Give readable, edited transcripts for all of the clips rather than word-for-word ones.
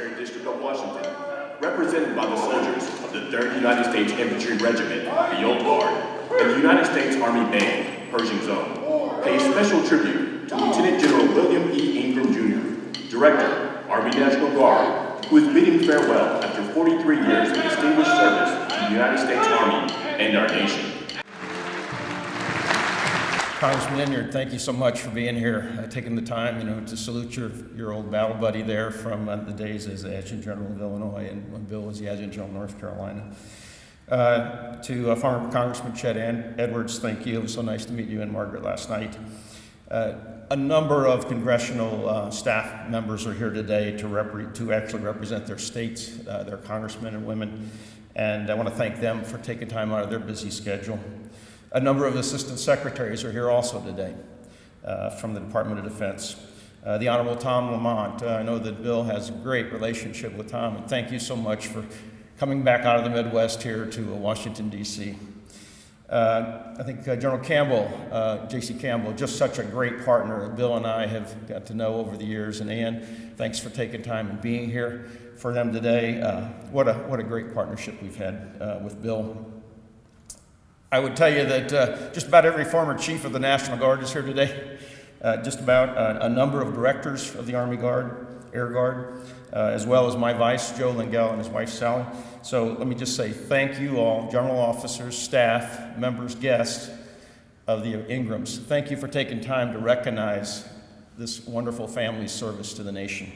Military District of Washington, represented by the soldiers of the 3rd United States Infantry Regiment, the Old Guard, and the United States Army Band, Pershing Zone, pays special tribute to Lieutenant General William E Ingram, Jr., Director, Army National Guard, who is bidding farewell after 43 years of distinguished service to the United States Army and our nation. Congressman Inyard, thank you so much for being here, taking the time, to salute your old battle buddy there from the days as the Adjutant General of Illinois and when Bill was the Adjutant General of North Carolina. To former Congressman Chet Edwards, thank you. It was so nice to meet you and Margaret last night. A number of congressional staff members are here today to actually represent their states, their congressmen and women, and I want to thank them for taking time out of their busy schedule. A number of assistant secretaries are here also today from the Department of Defense. The Honorable Tom Lamont, I know that Bill has a great relationship with Tom, and thank you so much for coming back out of the Midwest here to Washington, D.C. I think General Campbell, J.C. Campbell, just such a great partner that Bill and I have got to know over the years. And Ann, thanks for taking time and being here for them today. What a great partnership we've had with Bill. I would tell you that just about every former chief of the National Guard is here today. Just about a number of directors of the Army Guard, Air Guard, as well as my vice, Joe Lingell, and his wife, Sally. So let me just say thank you all, general officers, staff, members, guests of the Ingrams. Thank you for taking time to recognize this wonderful family's service to the nation.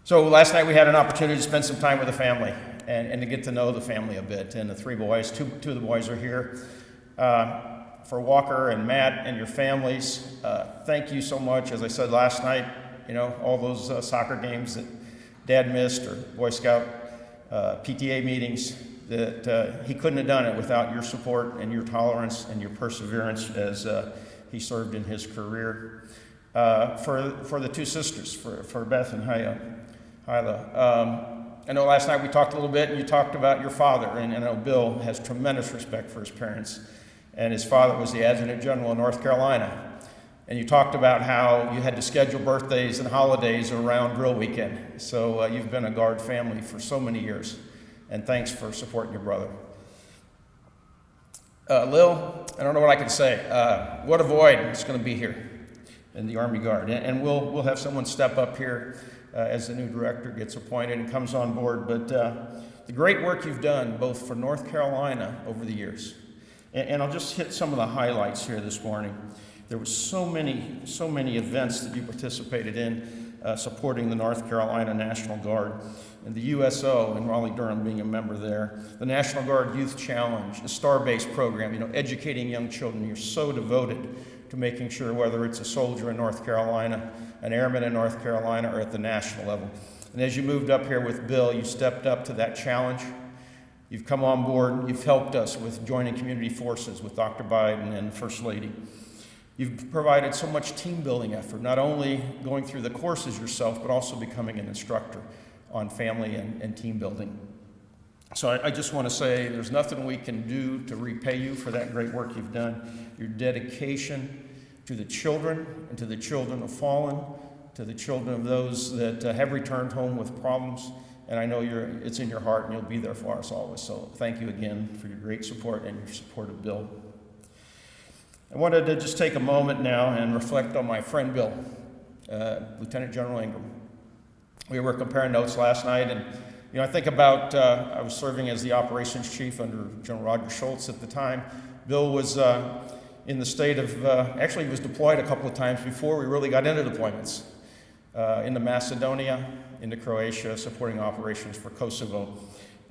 So last night we had an opportunity to spend some time with the family and to get to know the family a bit. And the three boys, two of the boys are here. For Walker and Matt and your families, thank you so much. As I said last night, all those soccer games that Dad missed or Boy Scout PTA meetings, that he couldn't have done it without your support and your tolerance and your perseverance as he served in his career. For the two sisters, for Beth and Hyla. I know last night we talked a little bit and you talked about your father, and I know Bill has tremendous respect for his parents, and his father was the Adjutant General of North Carolina. And you talked about how you had to schedule birthdays and holidays around drill weekend. So you've been a Guard family for so many years, and thanks for supporting your brother. Lil, I don't know what I can say. What a void it's going to be here in the Army Guard. And we'll have someone step up here as the new director gets appointed and comes on board. But the great work you've done both for North Carolina over the years, and I'll just hit some of the highlights here this morning. There were so many events that you participated in supporting the North Carolina National Guard, and the USO in Raleigh-Durham being a member there, the National Guard Youth Challenge, the Star Base program, educating young children. You're so devoted to making sure whether it's a soldier in North Carolina, an airman in North Carolina, or at the national level. And as you moved up here with Bill, you stepped up to that challenge. You've come on board, you've helped us with joining community forces with Dr. Biden and First Lady. You've provided so much team building effort, not only going through the courses yourself, but also becoming an instructor on family and team building. So I just want to say there's nothing we can do to repay you for that great work you've done. Your dedication to the children and to the children of fallen, to the children of those that have returned home with problems. And I know it's in your heart and you'll be there for us always. So thank you again for your great support and your support of Bill. I wanted to just take a moment now and reflect on my friend Bill, Lieutenant General Ingram. We were comparing notes last night, and I think about, I was serving as the operations chief under General Roger Schultz at the time. Bill was in the state of, actually he was deployed a couple of times before we really got into deployments, into Macedonia, into Croatia, supporting operations for Kosovo.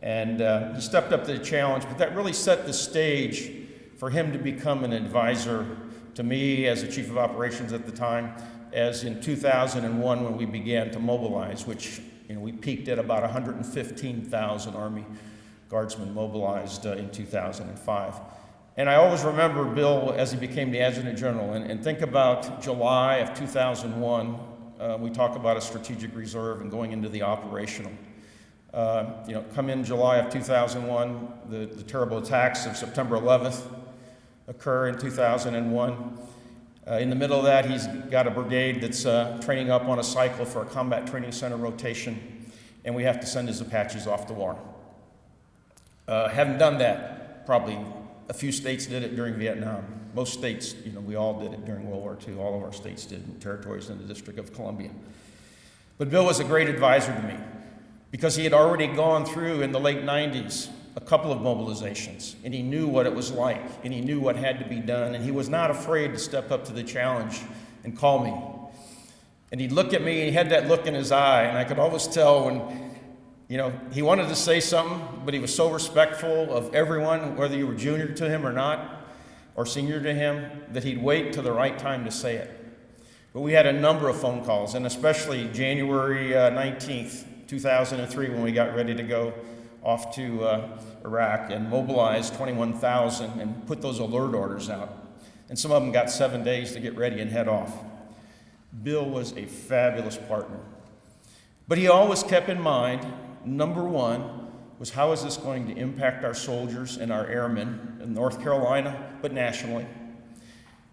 And he stepped up to the challenge, but that really set the stage for him to become an advisor to me as the chief of operations at the time, as in 2001 when we began to mobilize, which we peaked at about 115,000 Army Guardsmen mobilized in 2005. And I always remember Bill as he became the Adjutant General, and think about July of 2001, we talk about a strategic reserve and going into the operational. Come in July of 2001, the terrible attacks of September 11th occur in 2001. In the middle of that, he's got a brigade that's training up on a cycle for a combat training center rotation, and we have to send his Apaches off to war. Haven't done that. Probably a few states did it during Vietnam. Most states, we all did it during World War II. All of our states did, and territories in the District of Columbia. But Bill was a great advisor to me because he had already gone through in the late 90s a couple of mobilizations, and he knew what it was like, and he knew what had to be done, and he was not afraid to step up to the challenge and call me. And he'd look at me, and he had that look in his eye, and I could always tell when, he wanted to say something, but he was so respectful of everyone, whether you were junior to him or not, or senior to him, that he'd wait till the right time to say it. But we had a number of phone calls, and especially January 19th, 2003, when we got ready to go off to Iraq and mobilized 21,000 and put those alert orders out. And some of them got 7 days to get ready and head off. Bill was a fabulous partner. But he always kept in mind, number one, was how is this going to impact our soldiers and our airmen in North Carolina, but nationally?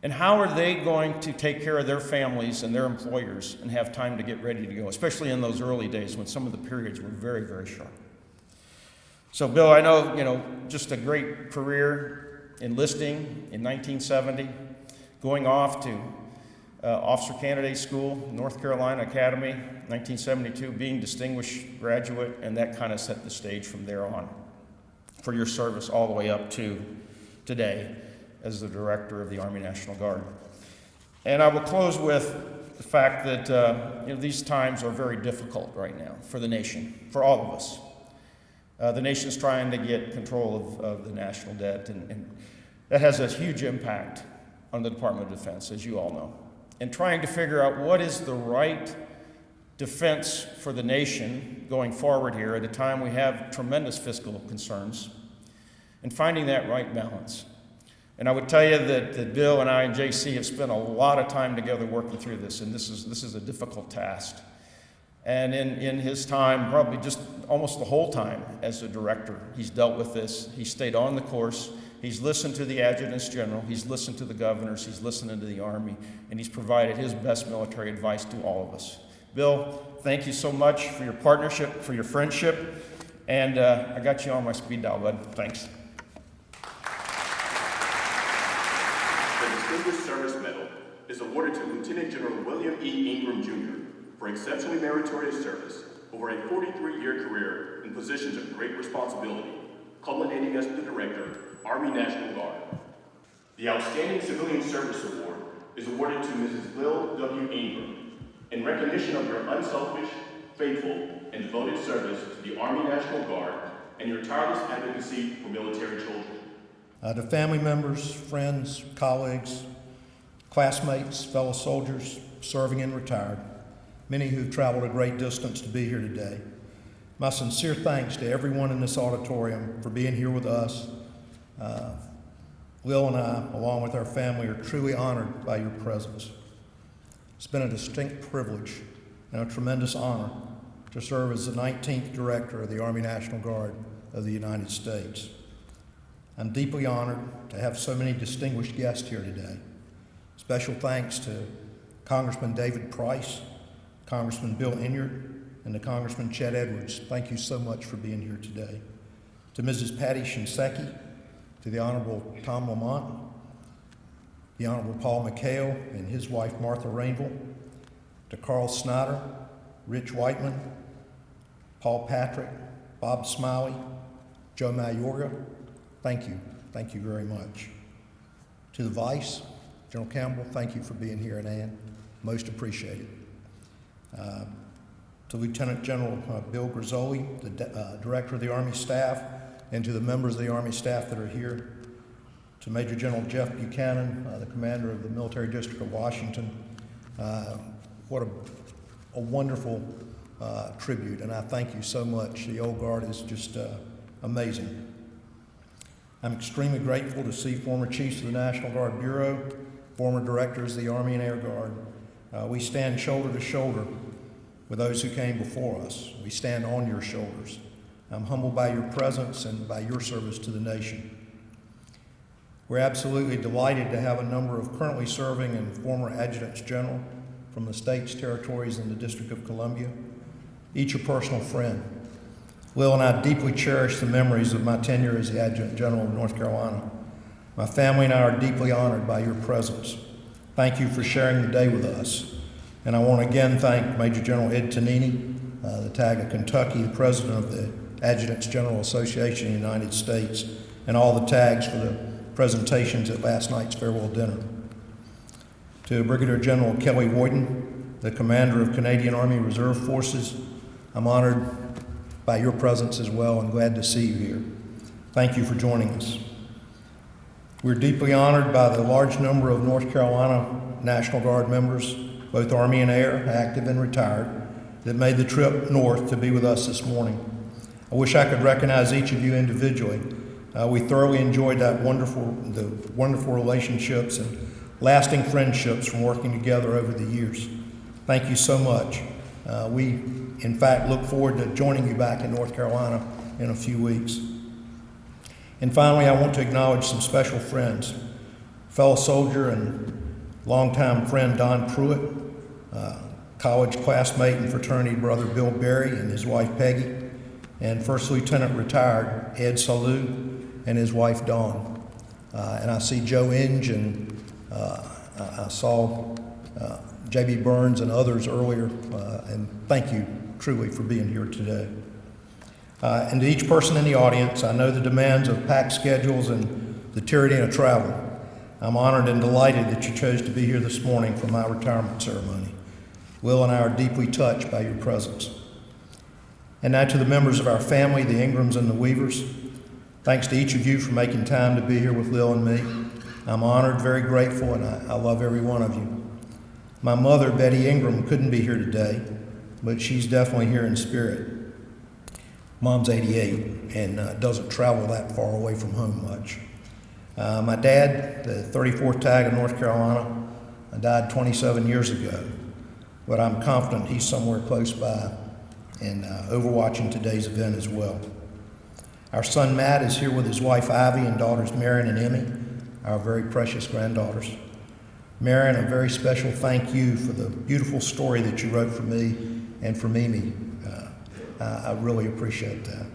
And how are they going to take care of their families and their employers and have time to get ready to go, especially in those early days when some of the periods were very, very short. So Bill, I know, just a great career enlisting in 1970, going off to Officer Candidate School, North Carolina Academy, 1972, being distinguished graduate, and that kind of set the stage from there on for your service all the way up to today as the director of the Army National Guard. And I will close with the fact that these times are very difficult right now for the nation, for all of us. The nation's trying to get control of the national debt, and that has a huge impact on the Department of Defense, as you all know. And trying to figure out what is the right defense for the nation going forward here at a time we have tremendous fiscal concerns, and finding that right balance. And I would tell you that Bill and I and JC have spent a lot of time together working through this, and this is a difficult task. And in his time, probably just almost the whole time as a director, he's dealt with this. He stayed on the course. He's listened to the adjutants general. He's listened to the governors. He's listened to the Army. And he's provided his best military advice to all of us. Bill, thank you so much for your partnership, for your friendship. And I got you on my speed dial, bud. Thanks. The Distinguished Service Medal is awarded to Lieutenant General William E Ingram, Jr. for exceptionally meritorious service over a 43-year career in positions of great responsibility, culminating as the Director, Army National Guard. The Outstanding Civilian Service Award is awarded to Mrs. Lil W. Ingram in recognition of your unselfish, faithful, and devoted service to the Army National Guard and your tireless advocacy for military children. To family members, friends, colleagues, classmates, fellow soldiers, serving and retired, many who've traveled a great distance to be here today, my sincere thanks to everyone in this auditorium for being here with us. Lil and I, along with our family, are truly honored by your presence. It's been a distinct privilege and a tremendous honor to serve as the 19th Director of the Army National Guard of the United States. I'm deeply honored to have so many distinguished guests here today. Special thanks to Congressman David Price, Congressman Bill Enyart, and to Congressman Chet Edwards. Thank you so much for being here today. To Mrs. Patty Shinseki, to the Honorable Tom Lamont, the Honorable Paul McHale and his wife Martha Rainville, to Carl Snyder, Rich Whiteman, Paul Patrick, Bob Smiley, Joe Mayorga, thank you. Thank you very much. To the Vice, General Campbell, thank you for being here, and Ann, most appreciated. To Lieutenant General Bill Grizzoli, the Director of the Army Staff, and to the members of the Army staff that are here, to Major General Jeff Buchanan, the Commander of the Military District of Washington. What a wonderful tribute, and I thank you so much. The old guard is just amazing. I'm extremely grateful to see former chiefs of the National Guard Bureau, former directors of the Army and Air Guard. We stand shoulder to shoulder with those who came before us. We stand on your shoulders. I'm humbled by your presence and by your service to the nation. We're absolutely delighted to have a number of currently serving and former adjutants general from the states, territories, and the District of Columbia, each a personal friend. Lil and I deeply cherish the memories of my tenure as the Adjutant General of North Carolina. My family and I are deeply honored by your presence. Thank you for sharing the day with us. And I want to again thank Major General Ed Tonini, the TAG of Kentucky, the president of the Adjutants General Association of the United States, and all the TAGs for the presentations at last night's farewell dinner. To Brigadier General Kelly Woyden, the commander of Canadian Army Reserve Forces, I'm honored by your presence as well and glad to see you here. Thank you for joining us. We're deeply honored by the large number of North Carolina National Guard members, both Army and Air, active and retired, that made the trip north to be with us this morning. I wish I could recognize each of you individually. We thoroughly enjoyed the wonderful relationships and lasting friendships from working together over the years. Thank you so much. We, in fact, look forward to joining you back in North Carolina in a few weeks. And finally, I want to acknowledge some special friends. Fellow soldier and longtime friend Don Pruitt, college classmate and fraternity brother Bill Berry and his wife Peggy, and First Lieutenant retired Ed Salou and his wife Dawn. And I see Joe Inge and I saw J.B. Burns and others earlier, and thank you truly for being here today. And to each person in the audience, I know the demands of packed schedules and the tyranny of travel. I'm honored and delighted that you chose to be here this morning for my retirement ceremony. Will and I are deeply touched by your presence. And now to the members of our family, the Ingrams and the Weavers, thanks to each of you for making time to be here with Lil and me. I'm honored, very grateful, and I love every one of you. My mother, Betty Ingram, couldn't be here today, but she's definitely here in spirit. Mom's 88 and doesn't travel that far away from home much. My dad, the 34th TAG of North Carolina, died 27 years ago, but I'm confident he's somewhere close by and overwatching today's event as well. Our son Matt is here with his wife Ivy and daughters Marion and Emmy, our very precious granddaughters. Marion, a very special thank you for the beautiful story that you wrote for me and for Mimi. I really appreciate that.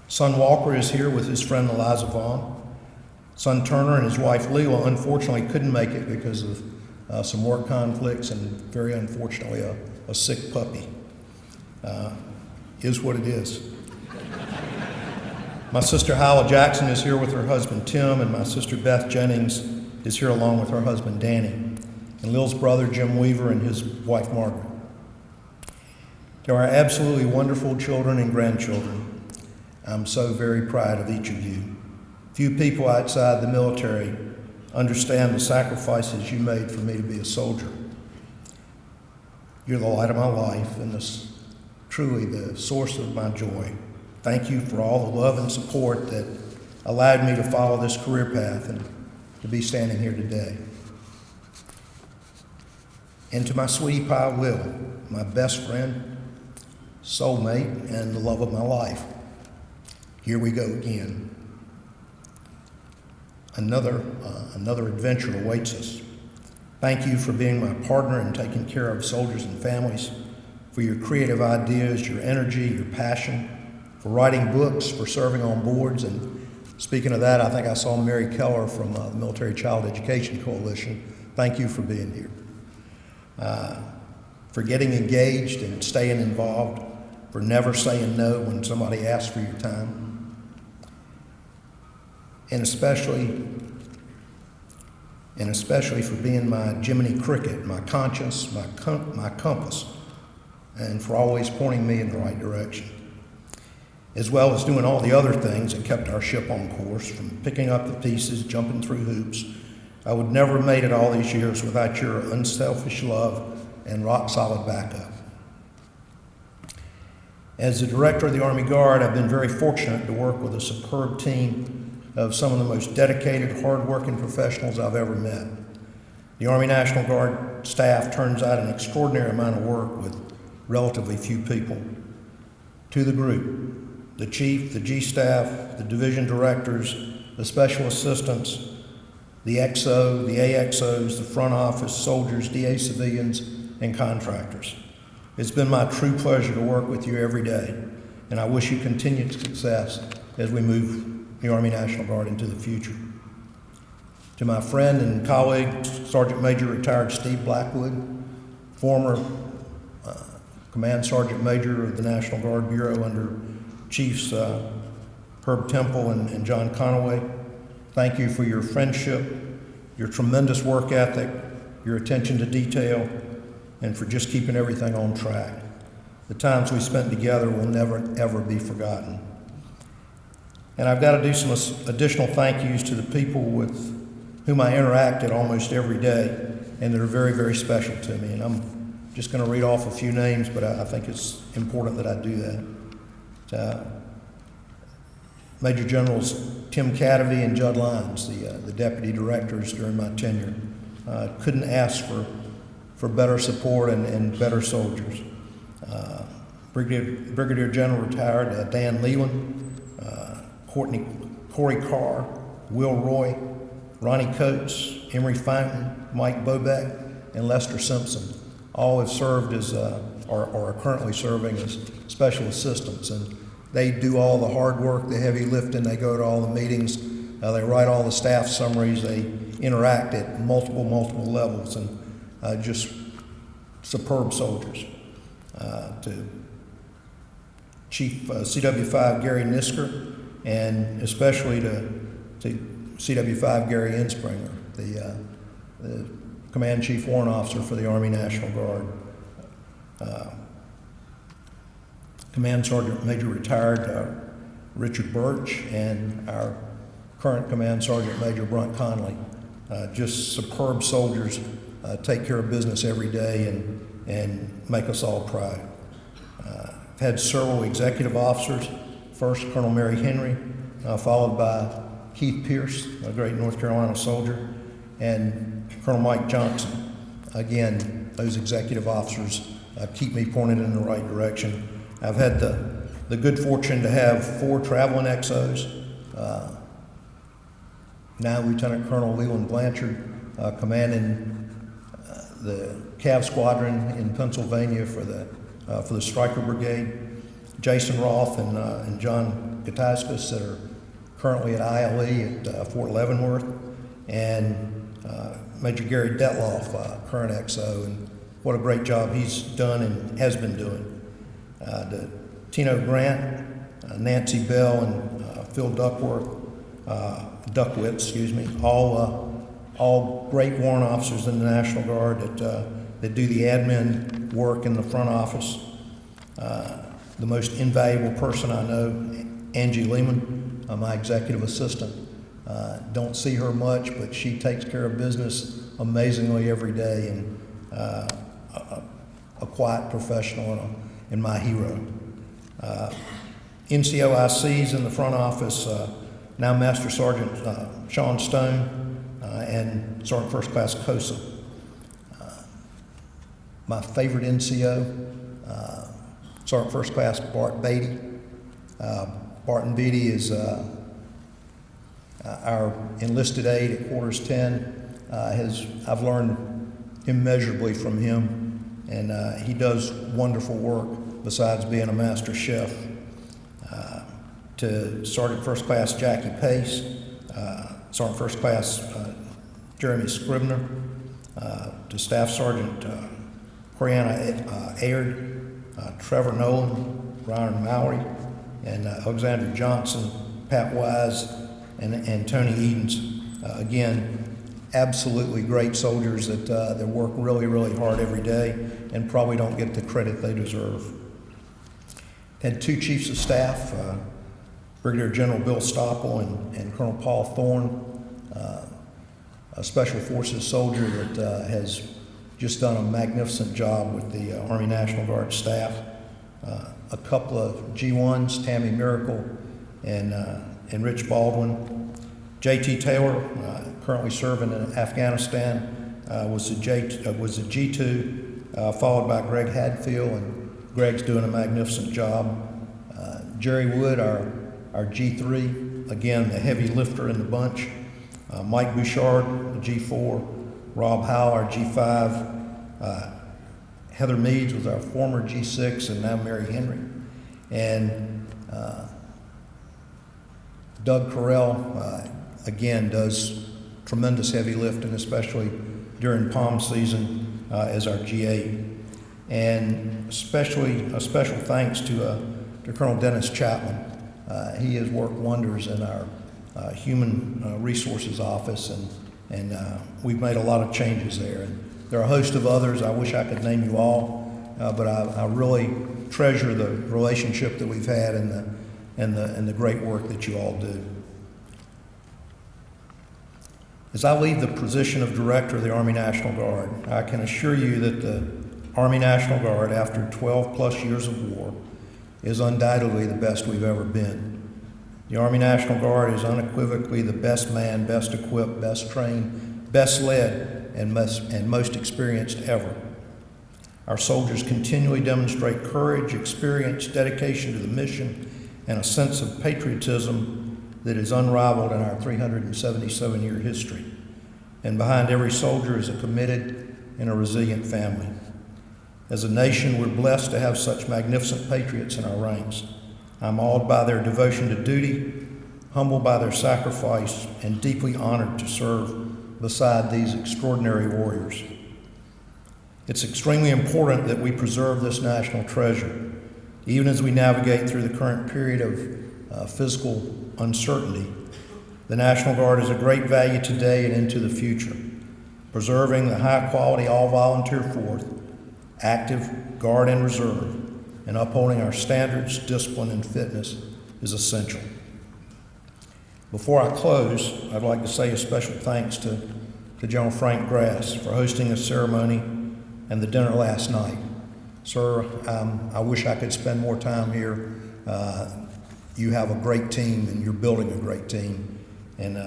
Son Walker is here with his friend Eliza Vaughn. Son Turner and his wife Leela unfortunately couldn't make it because of some work conflicts and very unfortunately a sick puppy. Is what it is. My sister Hyla Jackson is here with her husband Tim, and my sister Beth Jennings is here along with her husband Danny, and Lil's brother Jim Weaver and his wife Margaret. To our absolutely wonderful children and grandchildren, I'm so very proud of each of you. Few people outside the military understand the sacrifices you made for me to be a soldier. You're the light of my life and truly the source of my joy. Thank you for all the love and support that allowed me to follow this career path and to be standing here today. And to my sweetie pie Will, my best friend, soulmate, and the love of my life. Here we go again. Another adventure awaits us. Thank you for being my partner and taking care of soldiers and families, for your creative ideas, your energy, your passion, for writing books, for serving on boards. And speaking of that, I think I saw Mary Keller from the Military Child Education Coalition. Thank you for being here. For getting engaged and staying involved, for never saying no when somebody asks for your time, and especially for being my Jiminy Cricket, my conscience, my compass, and for always pointing me in the right direction, as well as doing all the other things that kept our ship on course, from picking up the pieces, jumping through hoops. I would never have made it all these years without your unselfish love and rock-solid backup. As the director of the Army Guard, I've been very fortunate to work with a superb team of some of the most dedicated, hard-working professionals I've ever met. The Army National Guard staff turns out an extraordinary amount of work with relatively few people. To the group, the chief, the G staff, the division directors, the special assistants, the XO, the AXOs, the front office, soldiers, DA civilians, and contractors. It's been my true pleasure to work with you every day, and I wish you continued success as we move the Army National Guard into the future. To my friend and colleague, Sergeant Major retired Steve Blackwood, former Command Sergeant Major of the National Guard Bureau under Chiefs Herb Temple and John Conaway, thank you for your friendship, your tremendous work ethic, your attention to detail, and for just keeping everything on track. The times we spent together will never, ever be forgotten. And I've got to do some additional thank yous to the people with whom I interacted almost every day, and that are very, very special to me. And I'm just going to read off a few names, but I think it's important that I do that. Major Generals Tim Cadavy and Judd Lyons, the deputy directors during my tenure. Couldn't ask for better support and better soldiers. Brigadier General retired Dan Leland, Corey Carr, Will Roy, Ronnie Coates, Emery Fountain, Mike Bobeck, and Lester Simpson. All have served as, or are currently serving as special assistants, and they do all the hard work, the heavy lifting. They go to all the meetings, they write all the staff summaries, they interact at multiple levels, and just superb soldiers. To Chief CW5 Gary Nisker, and especially to CW5 Gary Inspringer, the Command Chief Warrant Officer for the Army National Guard. Command Sergeant Major retired Richard Birch, and our current Command Sergeant Major Brunt Conley. Just superb soldiers, take care of business every day and make us all proud. I've had several executive officers, first Colonel Mary Henry, followed by Keith Pierce, a great North Carolina soldier, and Colonel Mike Johnson. Again, those executive officers keep me pointed in the right direction. I've had the good fortune to have 4 traveling XOs. Now Lieutenant Colonel Leland Blanchard, commanding the Cav Squadron in Pennsylvania for the Stryker Brigade. Jason Roth and John Gataskis that are currently at ILE at Fort Leavenworth, and Major Gary Detloff, current XO, and what a great job he's done and has been doing. To Tino Grant, Nancy Bell, and Phil Duckwitz, all great warrant officers in the National Guard that do the admin work in the front office. The most invaluable person I know, Angie Lehman, my executive assistant. Don't see her much, but she takes care of business amazingly every day, and a quiet professional and my hero. NCOICs in the front office, now Master Sergeant Sean Stone and Sergeant First Class Kosa. My favorite NCO, Sergeant First Class Bart Beatty. Barton Beatty is our enlisted aide at Quarters 10. I've learned immeasurably from him, and he does wonderful work besides being a master chef. To Sergeant First Class Jackie Pace, Sergeant First Class Jeremy Scribner, to Staff Sergeant Brianna Aird, Trevor Nolan, Ryan Mowry, and Alexander Johnson, Pat Wise, and Tony Edens. Again, absolutely great soldiers that work really, really hard every day and probably don't get the credit they deserve. Had 2 chiefs of staff, Brigadier General Bill Stoppel and Colonel Paul Thorne, a Special Forces soldier that has just done a magnificent job with the Army National Guard staff. A couple of G1s, Tammy Miracle and Rich Baldwin. J.T. Taylor, currently serving in Afghanistan, was a G2, followed by Greg Hadfield, and Greg's doing a magnificent job. Jerry Wood, our G3, again, the heavy lifter in the bunch. Mike Bouchard, the G4, Rob Howell, our G5, Heather Meads was our former G6 and now Mary Henry, and Doug Carell, again, does tremendous heavy lifting, especially during palm season as our G8. And especially a special thanks to Colonel Dennis Chapman. He has worked wonders in our human resources office, and we've made a lot of changes there. And there are a host of others. I wish I could name you all, but I really treasure the relationship that we've had and the great work that you all do. As I leave the position of Director of the Army National Guard, I can assure you that the Army National Guard, after 12 plus years of war, is undoubtedly the best we've ever been. The Army National Guard is unequivocally the best manned, best equipped, best trained, best led, and most experienced ever. Our soldiers continually demonstrate courage, experience, dedication to the mission, and a sense of patriotism that is unrivaled in our 377-year history. And behind every soldier is a committed and a resilient family. As a nation, we're blessed to have such magnificent patriots in our ranks. I'm awed by their devotion to duty, humbled by their sacrifice, and deeply honored to serve beside these extraordinary warriors. It's extremely important that we preserve this national treasure, even as we navigate through the current period of physical uncertainty. The National Guard is of great value today and into the future. Preserving the high-quality all-volunteer force, active Guard and Reserve, and upholding our standards, discipline, and fitness is essential. Before I close, I'd like to say a special thanks to General Frank Grass for hosting the ceremony and the dinner last night. Sir, I wish I could spend more time here. You have a great team, and you're building a great team, and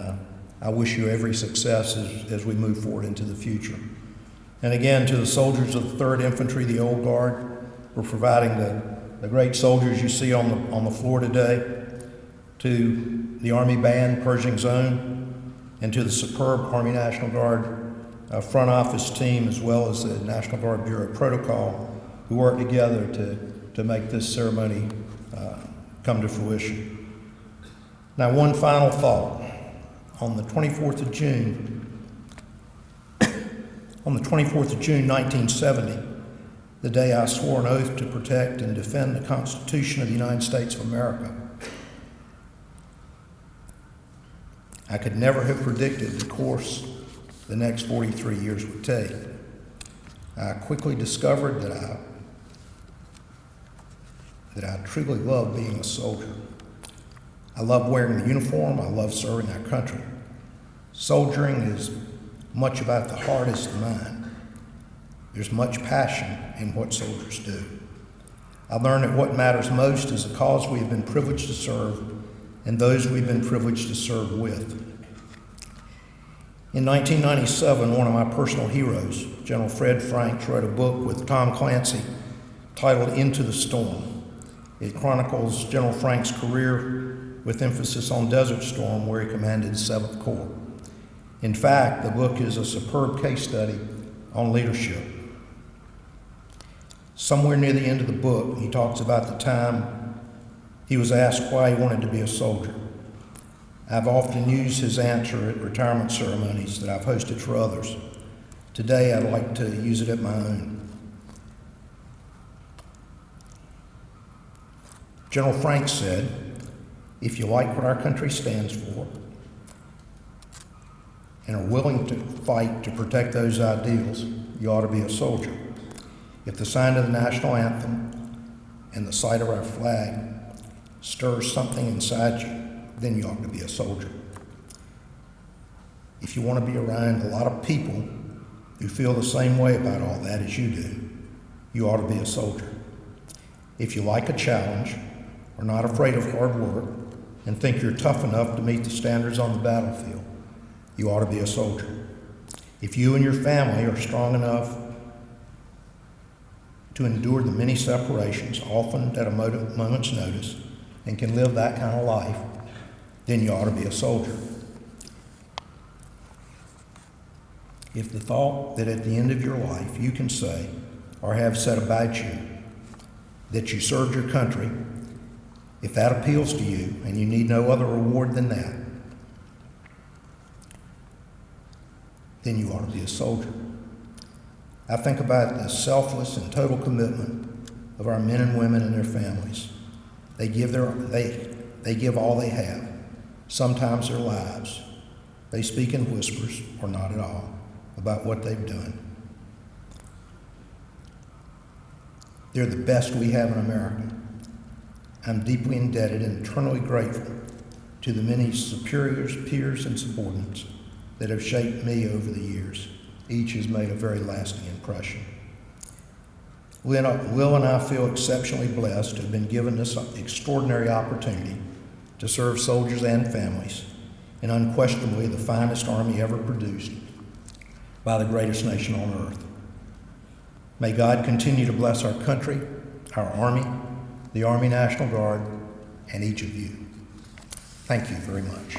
I wish you every success as we move forward into the future. And again, to the soldiers of the 3rd Infantry, the Old Guard, for providing the great soldiers you see on the floor today, to the Army Band, Pershing Zone, and to the superb Army National Guard front office team, as well as the National Guard Bureau Protocol, who worked together to make this ceremony come to fruition. Now, one final thought. On the 24th of June, 1970, the day I swore an oath to protect and defend the Constitution of the United States of America, I could never have predicted the course the next 43 years would take. I quickly discovered that I truly love being a soldier. I love wearing the uniform. I love serving our country. Soldiering is much about the heart as the mind. There's much passion in what soldiers do. I learned that what matters most is the cause we have been privileged to serve and those we've been privileged to serve with. In 1997, one of my personal heroes, General Fred Franks, wrote a book with Tom Clancy titled Into the Storm. It chronicles General Franks' career with emphasis on Desert Storm, where he commanded 7th Corps. In fact, the book is a superb case study on leadership. Somewhere near the end of the book, he talks about the time he was asked why he wanted to be a soldier. I've often used his answer at retirement ceremonies that I've hosted for others. Today, I'd like to use it at my own. General Franks said, "If you like what our country stands for and are willing to fight to protect those ideals, you ought to be a soldier. If the sound of the national anthem and the sight of our flag stirs something inside you, then you ought to be a soldier. If you want to be around a lot of people who feel the same way about all that as you do, you ought to be a soldier. If you like a challenge, are not afraid of hard work, and think you're tough enough to meet the standards on the battlefield, you ought to be a soldier. If you and your family are strong enough to endure the many separations, often at a moment's notice, and can live that kind of life, then you ought to be a soldier. If the thought that at the end of your life you can say, or have said about you, that you served your country, if that appeals to you and you need no other reward than that, then you ought to be a soldier. I think about the selfless and total commitment of our men and women and their families. They give all they have, sometimes their lives. They speak in whispers, or not at all, about what they've done. They're the best we have in America. I'm deeply indebted and eternally grateful to the many superiors, peers, and subordinates that have shaped me over the years. Each has made a very lasting impression. Will and I feel exceptionally blessed to have been given this extraordinary opportunity to serve soldiers and families in unquestionably the finest Army ever produced by the greatest nation on earth. May God continue to bless our country, our Army, the Army National Guard, and each of you. Thank you very much.